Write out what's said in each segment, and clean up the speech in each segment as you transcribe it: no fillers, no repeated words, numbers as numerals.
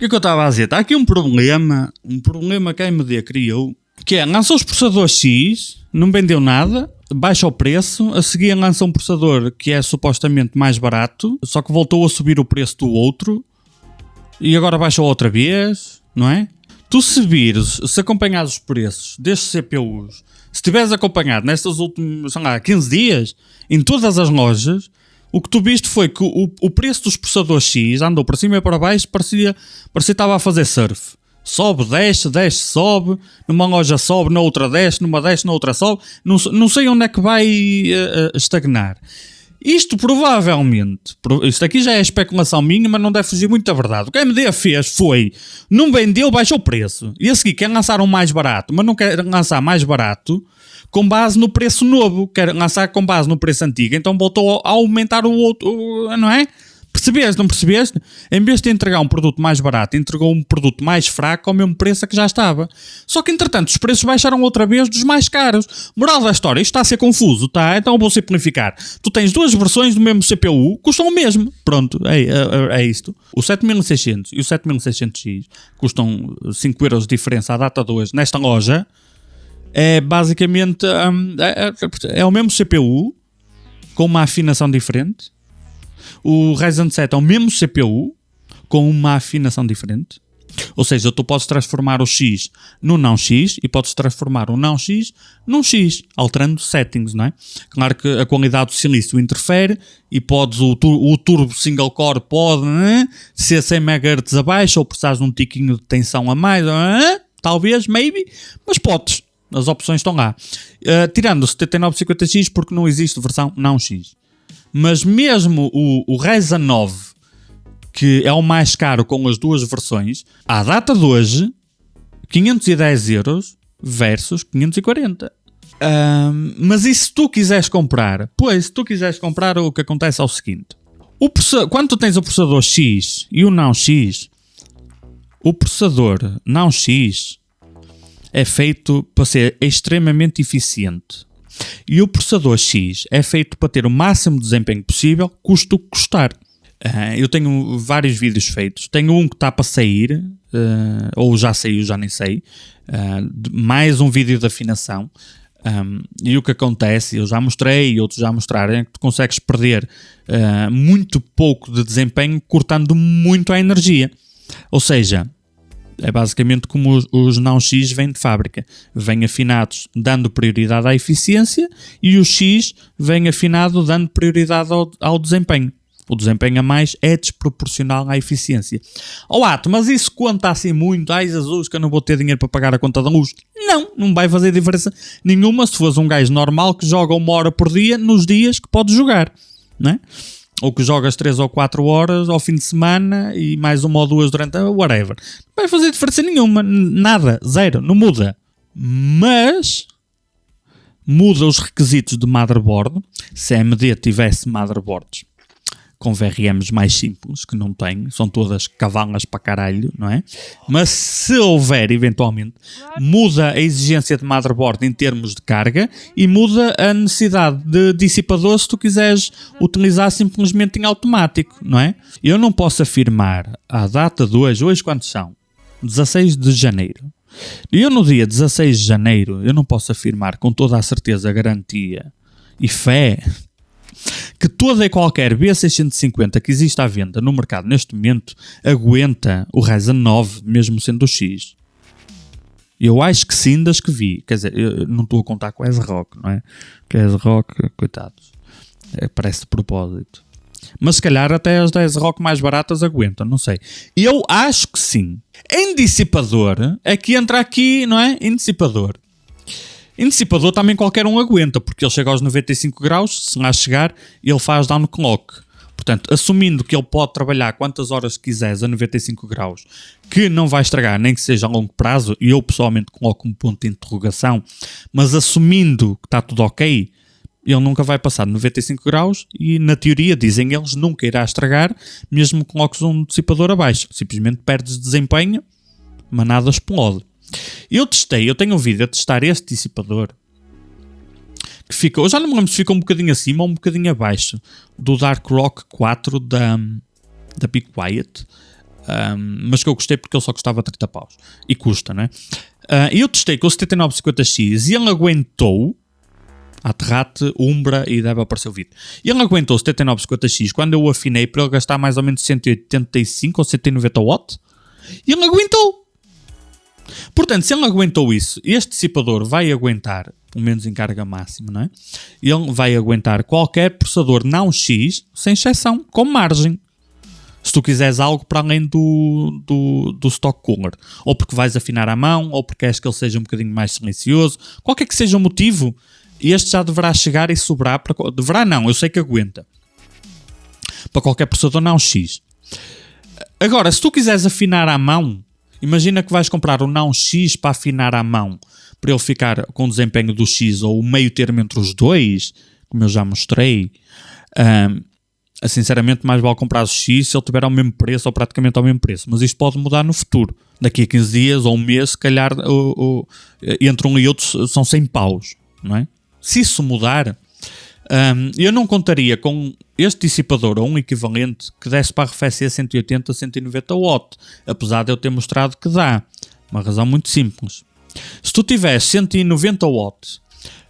que é que eu estava a dizer? Está aqui um problema que a AMD criou, que é, lançou os processadores X, não vendeu nada, baixa o preço, a seguir lança um processador que é supostamente mais barato, só que voltou a subir o preço do outro, e agora baixou outra vez, não é? Tu se acompanhares os preços destes CPUs, se tiveres acompanhado nestes últimos, sei lá, 15 dias, em todas as lojas, o que tu viste foi que o preço dos processadores X andou para cima e para baixo, parecia que estava a fazer surf. Sobe, desce, sobe, numa loja sobe, na outra desce, numa desce, na outra sobe. Não sei onde é que vai estagnar. Isto provavelmente, isto aqui já é especulação minha, mas não deve fugir muito da verdade. O que a AMD fez foi, não vendeu, baixou o preço. E a seguir quer lançar um mais barato, mas não quer lançar mais barato com base no preço novo. Quer lançar com base no preço antigo, então voltou a aumentar o outro, não é? Percebeste, não percebeste? Em vez de entregar um produto mais barato, entregou um produto mais fraco ao mesmo preço que já estava. Só que, entretanto, os preços baixaram outra vez dos mais caros. Moral da história, isto está a ser confuso, tá? Então eu vou simplificar. Tu tens duas versões do mesmo CPU, custam o mesmo. Pronto, é isto. O 7600 e o 7600X custam 5 euros de diferença à data de hoje nesta loja. É basicamente é o mesmo CPU com uma afinação diferente. O Ryzen 7 é o mesmo CPU com uma afinação diferente. Ou seja, tu podes transformar o X no não X e podes transformar o não X num X, alterando settings, não é? Claro que a qualidade do silício interfere e podes o turbo single core pode ser 100 MHz abaixo ou precisares de um tiquinho de tensão a mais, talvez, maybe, mas podes. As opções estão lá. Tirando o 7950X porque não existe versão não X. Mas mesmo o Ryzen 9, que é o mais caro com as duas versões, à data de hoje, 510 euros versus 540. Mas e se tu quiseres comprar? Pois, se tu quiseres comprar, o que acontece é o seguinte. Quando tu tens o processador X e o não X, o processador não X é feito para ser extremamente eficiente. E o processador X é feito para ter o máximo de desempenho possível, custe o que custar. Eu tenho vários vídeos feitos. Tenho um que está para sair, ou já saiu, já nem sei. Mais um vídeo de afinação. E o que acontece, eu já mostrei e outros já mostraram, é que tu consegues perder muito pouco de desempenho cortando muito a energia. Ou seja, é basicamente como os não X vêm de fábrica. Vêm afinados dando prioridade à eficiência e o X vem afinado dando prioridade ao desempenho. O desempenho a mais é desproporcional à eficiência. Mas isso conta assim muito? Ai Jesus, que eu não vou ter dinheiro para pagar a conta da luz. Não vai fazer diferença nenhuma se fores um gajo normal que joga 1 hora por dia nos dias que podes jogar, não é? Ou que jogas 3 ou 4 horas ao fim de semana e mais 1 ou 2 durante a whatever. Não vai fazer diferença nenhuma. Nada. Zero. Não muda. Mas muda os requisitos de motherboard. Se a AMD tivesse motherboards com VRMs mais simples, que não tem, são todas cavalas para caralho, não é? Mas se houver, eventualmente, muda a exigência de motherboard em termos de carga e muda a necessidade de dissipador se tu quiseres utilizar simplesmente em automático, não é? Eu não posso afirmar à data de hoje quantos são? 16 de janeiro. E eu no dia 16 de janeiro, eu não posso afirmar com toda a certeza, garantia e fé que toda e qualquer B650 que existe à venda no mercado neste momento aguenta o Ryzen 9, mesmo sendo o X. Eu acho que sim, das que vi. Quer dizer, eu não estou a contar com a ASRock, não é? Que a ASRock, coitados, parece de propósito. Mas se calhar até as da ASRock mais baratas aguentam, não sei. Eu acho que sim. Em dissipador é que entra aqui, não é? Em dissipador também qualquer um aguenta, porque ele chega aos 95 graus, se lá chegar, ele faz downclock. Portanto, assumindo que ele pode trabalhar quantas horas quiseres a 95 graus, que não vai estragar, nem que seja a longo prazo, e eu pessoalmente coloco um ponto de interrogação, mas assumindo que está tudo ok, ele nunca vai passar de 95 graus e, na teoria, dizem eles, nunca irá estragar, mesmo que coloques um dissipador abaixo. Simplesmente perdes desempenho, mas nada explode. Eu tenho um vídeo a testar este dissipador que fica, eu já não me lembro se fica um bocadinho acima ou um bocadinho abaixo do Dark Rock 4 da Be Quiet. mas que eu gostei porque ele só custava 30 paus. E custa, né? E eu testei com o 7950X e ele aguentou. Aterrate, Umbra e deve aparecer o vídeo. E ele aguentou 7950X quando eu o afinei para ele gastar mais ou menos 185 ou 190 watts. E ele aguentou. Portanto, se ele aguentou isso, este dissipador vai aguentar, pelo menos em carga máxima, não é? Ele vai aguentar qualquer processador não X, sem exceção, com margem. Se tu quiseres algo para além do stock cooler. Ou porque vais afinar à mão, ou porque queres que ele seja um bocadinho mais silencioso. Qualquer que seja o motivo, este já deverá chegar e sobrar para... Deverá não, eu sei que aguenta. Para qualquer processador não X. Agora, se tu quiseres afinar à mão, imagina que vais comprar um não X para afinar à mão, para ele ficar com o desempenho do X ou o meio termo entre os dois, como eu já mostrei. Sinceramente, mais vale comprar o X se ele tiver ao mesmo preço ou praticamente ao mesmo preço. Mas isto pode mudar no futuro. Daqui a 15 dias ou um mês, se calhar, entre um e outro são 100 paus, não é? Se isso mudar, eu não contaria com este dissipador ou um equivalente que desse para arrefecer 180 a 190 watts, apesar de eu ter mostrado que dá. Uma razão muito simples. Se tu tiveres 190 watts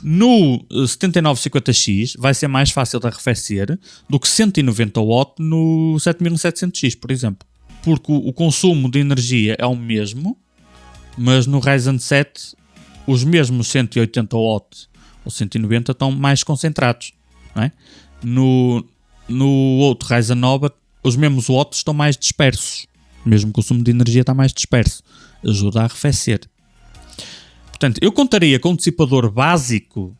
no 7950X, vai ser mais fácil de arrefecer do que 190 watts no 7700X, por exemplo. Porque o consumo de energia é o mesmo, mas no Ryzen 7 os mesmos 180 watts ou 190 estão mais concentrados, não é? No outro Ryzen 9 os mesmos watts estão mais dispersos, mesmo o consumo de energia está mais disperso, ajuda a arrefecer. Portanto, eu contaria com um dissipador básico,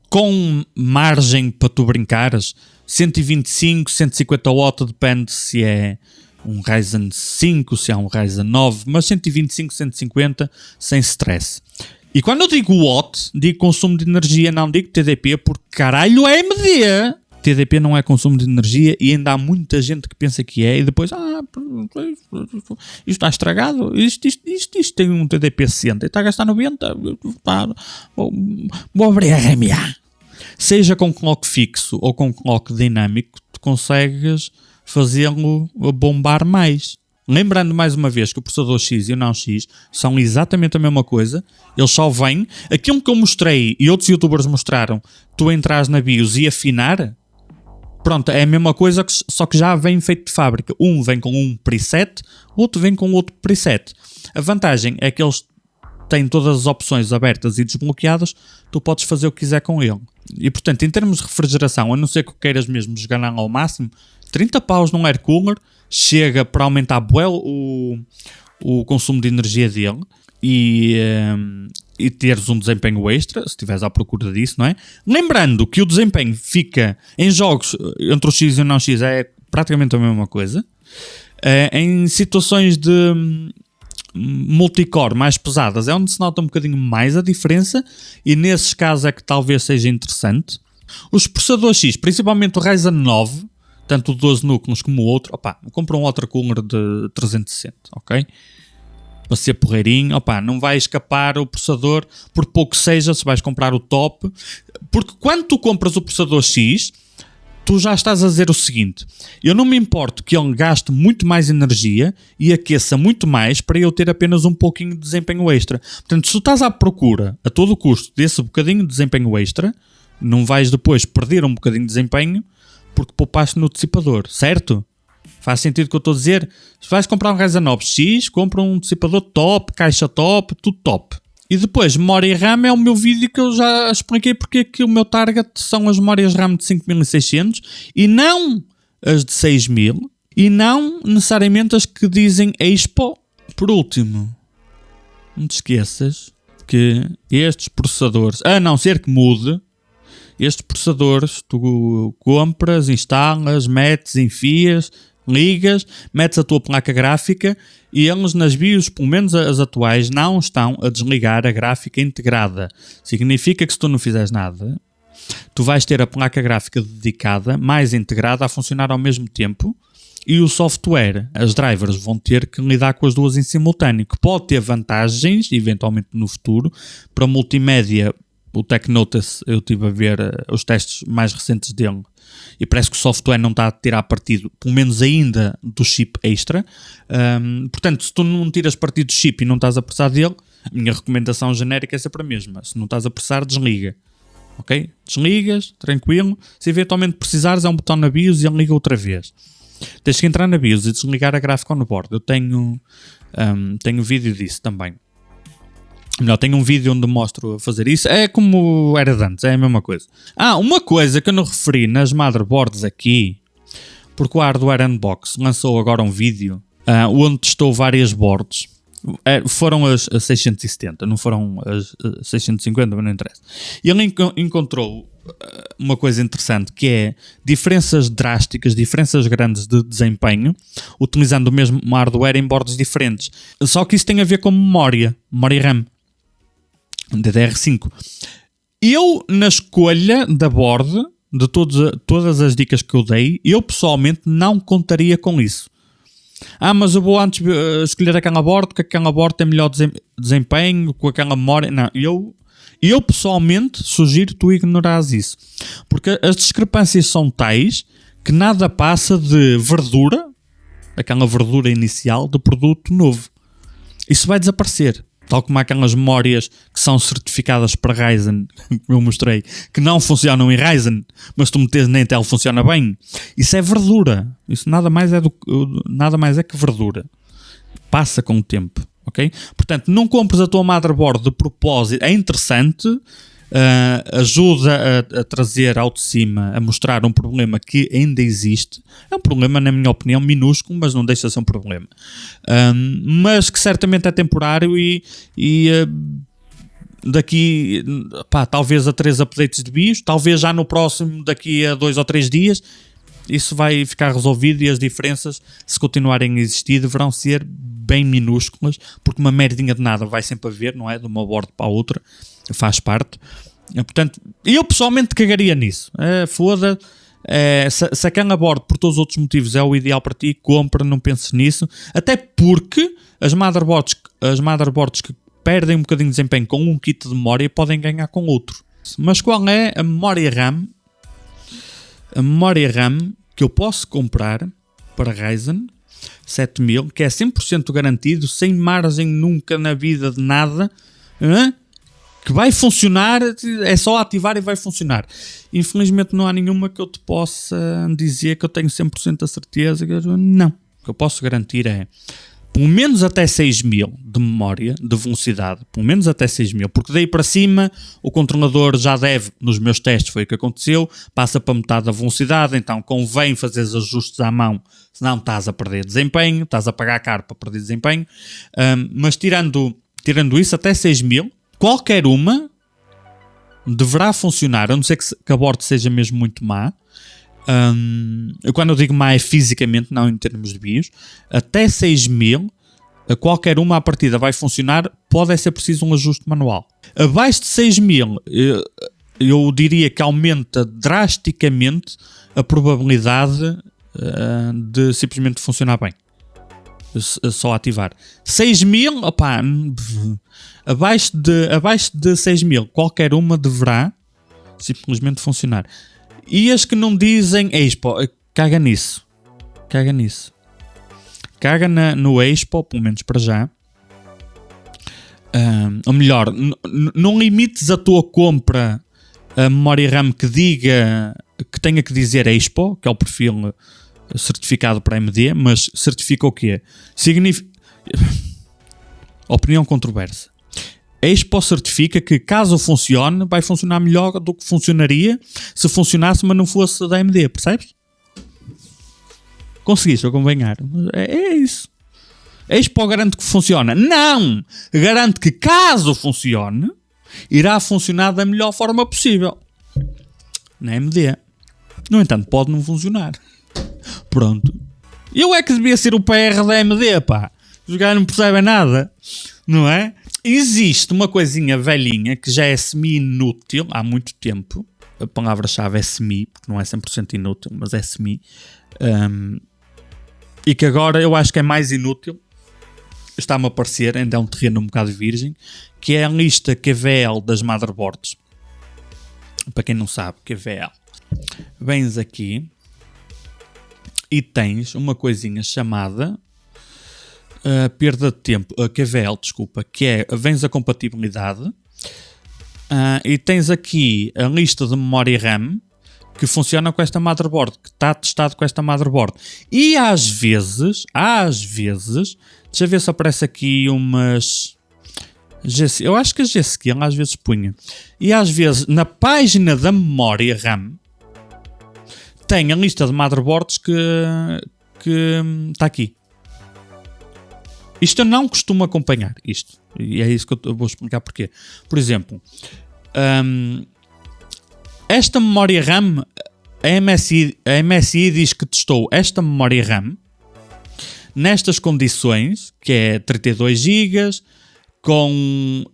com margem para tu brincares, 125, 150 watts, depende se é um Ryzen 5, se é um Ryzen 9, mas 125, 150 sem stress. E quando eu digo watt, digo consumo de energia, não digo TDP, porque caralho é AMD. TDP não é consumo de energia e ainda há muita gente que pensa que é e depois, isto está estragado, isto tem um TDP 60 e está a gastar 90, vou abrir a RMA. Seja com clock fixo ou com clock dinâmico, tu consegues fazê-lo bombar mais. Lembrando mais uma vez que o processador X e o não X são exatamente a mesma coisa, eles só vêm, aquilo que eu mostrei e outros youtubers mostraram, tu entras na BIOS e afinar, pronto, é a mesma coisa, só que já vem feito de fábrica. Um vem com um preset, o outro vem com outro preset. A vantagem é que eles têm todas as opções abertas e desbloqueadas, tu podes fazer o que quiser com ele. E portanto, em termos de refrigeração, a não ser que queiras mesmo jogar ao máximo, 30 paus num air cooler chega para aumentar bué o consumo de energia dele e teres um desempenho extra, se estiveres à procura disso, não é? Lembrando que o desempenho fica em jogos entre o X e o não X é praticamente a mesma coisa. Em situações de multicore mais pesadas é onde se nota um bocadinho mais a diferença e nesses casos é que talvez seja interessante. Os processadores X, principalmente o Ryzen 9, tanto o 12 núcleos como o outro, compra um water cooler de 360, ok? Para ser porreirinho, não vai escapar o processador, por pouco que seja, se vais comprar o top, porque quando tu compras o processador X, tu já estás a dizer o seguinte, eu não me importo que ele gaste muito mais energia e aqueça muito mais para eu ter apenas um pouquinho de desempenho extra. Portanto, se tu estás à procura, a todo custo, desse bocadinho de desempenho extra, não vais depois perder um bocadinho de desempenho porque poupaste no dissipador, certo? Faz sentido o que eu estou a dizer? Se vais comprar um Ryzen 9 X, compra um dissipador top, caixa top, tudo top. E depois, memória RAM é o meu vídeo que eu já expliquei porque é que o meu target são as memórias RAM de 5600 e não as de 6000 e não necessariamente as que dizem Expo. Por último, não te esqueças que estes processadores, a não ser que mude, estes processadores tu compras, instalas, metes, enfias, ligas, metes a tua placa gráfica e eles nas BIOS, pelo menos as atuais, não estão a desligar a gráfica integrada. Significa que se tu não fizeres nada, tu vais ter a placa gráfica dedicada, mais integrada, a funcionar ao mesmo tempo e o software, as drivers, vão ter que lidar com as duas em simultâneo, que pode ter vantagens, eventualmente no futuro, para multimédia o TechNotice, eu estive a ver os testes mais recentes dele e parece que o software não está a tirar partido, pelo menos ainda, do chip extra. Portanto, se tu não tiras partido do chip e não estás a precisar dele, a minha recomendação genérica é sempre a mesma. Se não estás a precisar, desliga. Ok? Desligas, tranquilo. Se eventualmente precisares, é um botão na BIOS e ele liga outra vez. Tens que entrar na BIOS e desligar a gráfica on board. Eu tenho vídeo disso também. Melhor, tenho um vídeo onde mostro a fazer isso. É como era de antes, é a mesma coisa. Uma coisa que eu não referi nas motherboards aqui, porque o Hardware Unbox lançou agora um vídeo onde testou várias boards. Foram as 670, não foram as 650, mas não interessa. E ele encontrou uma coisa interessante, que é diferenças drásticas, diferenças grandes de desempenho, utilizando o mesmo hardware em boards diferentes. Só que isso tem a ver com memória RAM, DDR5. Eu, na escolha da board, de todas as dicas que eu dei, eu pessoalmente não contaria com isso. Mas eu vou antes escolher aquela board, porque aquela board tem melhor desempenho, com aquela memória. Não, eu pessoalmente sugiro tu ignorares isso. Porque as discrepâncias são tais que nada passa de verdura, aquela verdura inicial, de produto novo. Isso vai desaparecer. Tal como aquelas memórias que são certificadas para Ryzen, que eu mostrei, que não funcionam em Ryzen, mas tu metes na Intel funciona bem. Isso é verdura. Isso nada mais é que verdura. Passa com o tempo, ok? Portanto, não compres a tua motherboard de propósito. É interessante, ajuda a trazer ao de cima, a mostrar um problema que ainda existe. É um problema, na minha opinião, minúsculo, mas não deixa de ser um problema. Mas que certamente é temporário e daqui, talvez a 3 updates de BIOS, talvez já no próximo, daqui a 2 ou 3 dias, isso vai ficar resolvido e as diferenças, se continuarem a existir, deverão ser bem minúsculas, porque uma merdinha de nada vai sempre haver, não é? De uma board para a outra, faz parte. Portanto, eu pessoalmente cagaria nisso. Foda, se aquela board, por todos os outros motivos, é o ideal para ti, compra, não penses nisso. Até porque as motherboards que perdem um bocadinho de desempenho com um kit de memória podem ganhar com outro. Mas qual é a memória RAM? A memória RAM que eu posso comprar para Ryzen 7000, que é 100% garantido, sem margem nunca na vida de nada, que vai funcionar, é só ativar e vai funcionar. Infelizmente não há nenhuma que eu te possa dizer que eu tenho 100% a certeza. Não. O que eu posso garantir é pelo menos até 6000 de memória, de velocidade, pelo menos até 6000, porque daí para cima o controlador já deve, nos meus testes foi o que aconteceu, passa para metade da velocidade, então convém fazer os ajustes à mão, senão estás a perder desempenho, estás a pagar caro para perder desempenho. Mas tirando isso, até 6000, qualquer uma deverá funcionar, a não ser que a board seja mesmo muito má. Quando eu digo má é fisicamente, não em termos de BIOS. Até 6000, qualquer uma à partida vai funcionar, pode ser preciso um ajuste manual. Abaixo de 6000, eu diria que aumenta drasticamente a probabilidade de simplesmente funcionar bem. Só ativar. 6000, abaixo de 6000, qualquer uma deverá simplesmente funcionar. E as que não dizem Expo, caga nisso. Caga no Expo, pelo menos para já. Ou melhor, não limites a tua compra a memória RAM que diga, que tenha que dizer Expo, que é o perfil certificado para AMD, mas certifica o quê? Opinião controversa. Expo certifica que caso funcione, vai funcionar melhor do que funcionaria se funcionasse, mas não fosse da AMD, percebes? Conseguiste acompanhar? É isso. Expo garante que funciona? Não! Garante que caso funcione, irá funcionar da melhor forma possível. Na AMD. No entanto, pode não funcionar. Pronto. Eu é que devia ser o PR da AMD, pá. Os gajos não percebem nada. Não é? Existe uma coisinha velhinha que já é semi-inútil há muito tempo. A palavra-chave é semi, porque não é 100% inútil, mas é semi. E que agora eu acho que é mais inútil. Está-me a parecer, ainda é um terreno um bocado virgem, que é a lista QVL das motherboards. Para quem não sabe, QVL. Vens aqui e tens uma coisinha chamada perda de tempo, QVL, desculpa, que é, vens a compatibilidade e tens aqui a lista de memória RAM que funciona com esta motherboard, que está testado com esta motherboard. E às vezes, deixa eu ver se aparece aqui umas... eu acho que a G-Skill às vezes punha. E às vezes, na página da memória RAM, tem a lista de motherboards que está aqui. Isto eu não costumo acompanhar, isto. E é isso que eu vou explicar porquê. Por exemplo, esta memória RAM, a MSI diz que testou esta memória RAM nestas condições, que é 32 GB, com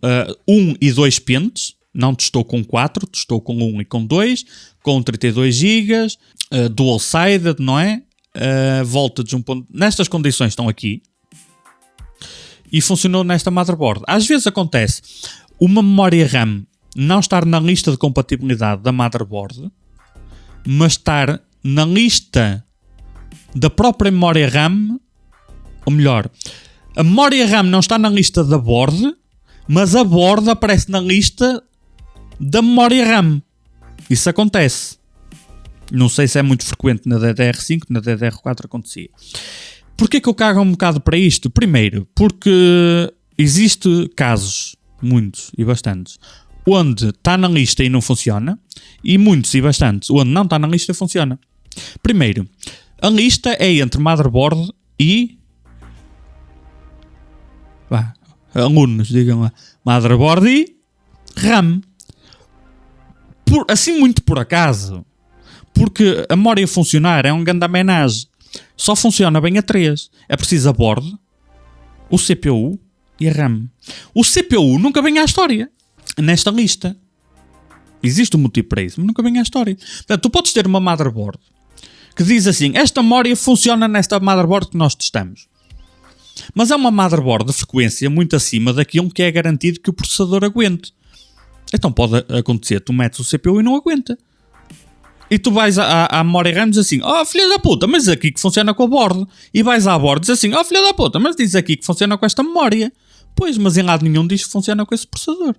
1 e 2 pentes. Não testou com 4, testou com 1 e com 2, com 32 GB, dual-sided, não é? Voltage 1. Nestas condições estão aqui. E funcionou nesta motherboard. Às vezes acontece uma memória RAM não estar na lista de compatibilidade da motherboard, mas estar na lista da própria memória RAM, ou melhor, a memória RAM não está na lista da board, mas a board aparece na lista da memória RAM. Isso acontece. Não sei se é muito frequente na DDR5, na DDR4 acontecia. Porquê que eu cago um bocado para isto? Primeiro, porque existe casos, muitos e bastantes, onde está na lista e não funciona, e muitos e bastantes onde não está na lista e funciona. Primeiro, a lista é entre motherboard e... alunos, digam lá. Motherboard e RAM. Assim muito por acaso, porque a memória funcionar é um grande homenagem. Só funciona bem a 3. É preciso a board, o CPU e a RAM. O CPU nunca vem à história nesta lista. Existe um motivo para isso, mas nunca vem à história. Portanto, tu podes ter uma motherboard que diz assim, esta memória funciona nesta motherboard que nós testamos. Mas é uma motherboard de frequência muito acima daquilo que é garantido que o processador aguente. Então pode acontecer, tu metes o CPU e não aguenta. E tu vais à memória RAM e diz assim, filha da puta, mas diz aqui que funciona com a board. E vais à board e diz assim, filha da puta, mas diz aqui que funciona com esta memória. Pois, mas em lado nenhum diz que funciona com esse processador.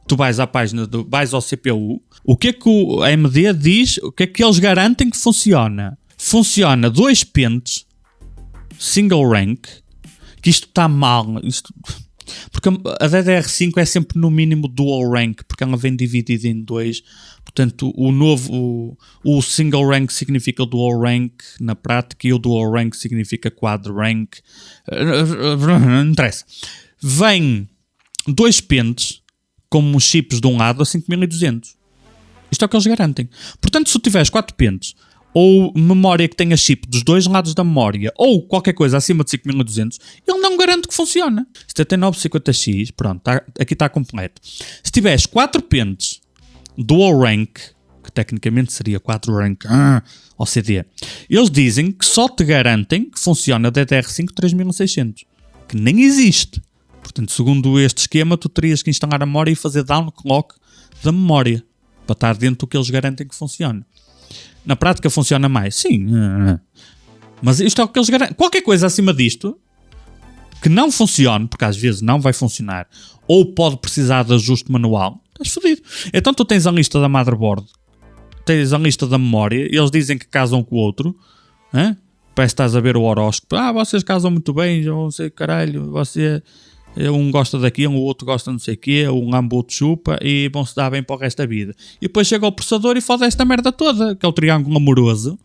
Tu vais à página, vais ao CPU, o que é que o AMD diz, o que é que eles garantem que funciona? Funciona 2 pentes, single rank, que isto está mal, porque a DDR5 é sempre no mínimo dual rank, porque ela vem dividida em 2, portanto o single rank significa dual rank na prática e o dual rank significa quad rank, não interessa. Vem 2 pentes como chips de um lado a 5200. Isto é o que eles garantem. Portanto, se tu tiveres 4 pentes ou memória que tenha chip dos dois lados da memória, ou qualquer coisa acima de 5200, ele não garante que funciona. 7950X, pronto, aqui está completo. Se tiveres 4 pentes dual rank, que tecnicamente seria 4 rank OCD, eles dizem que só te garantem que funciona a DDR5 3600, que nem existe. Portanto, segundo este esquema, tu terias que instalar a memória e fazer downclock da memória, para estar dentro do que eles garantem que funciona. Na prática funciona mais, sim. Mas isto é o que eles garantem. Qualquer coisa acima disto que não funcione, porque às vezes não vai funcionar, ou pode precisar de ajuste manual, estás fodido. Então tu tens a lista da motherboard, tens a lista da memória, e eles dizem que casam com o outro, parece que estás a ver o horóscopo. Vocês casam muito bem, eu não sei, caralho, você... Um gosta daquilo, o outro gosta não sei o quê, um amba, o outro chupa e vão-se dar bem para o resto da vida. E depois chega o processador e fode esta merda toda, que é o triângulo amoroso.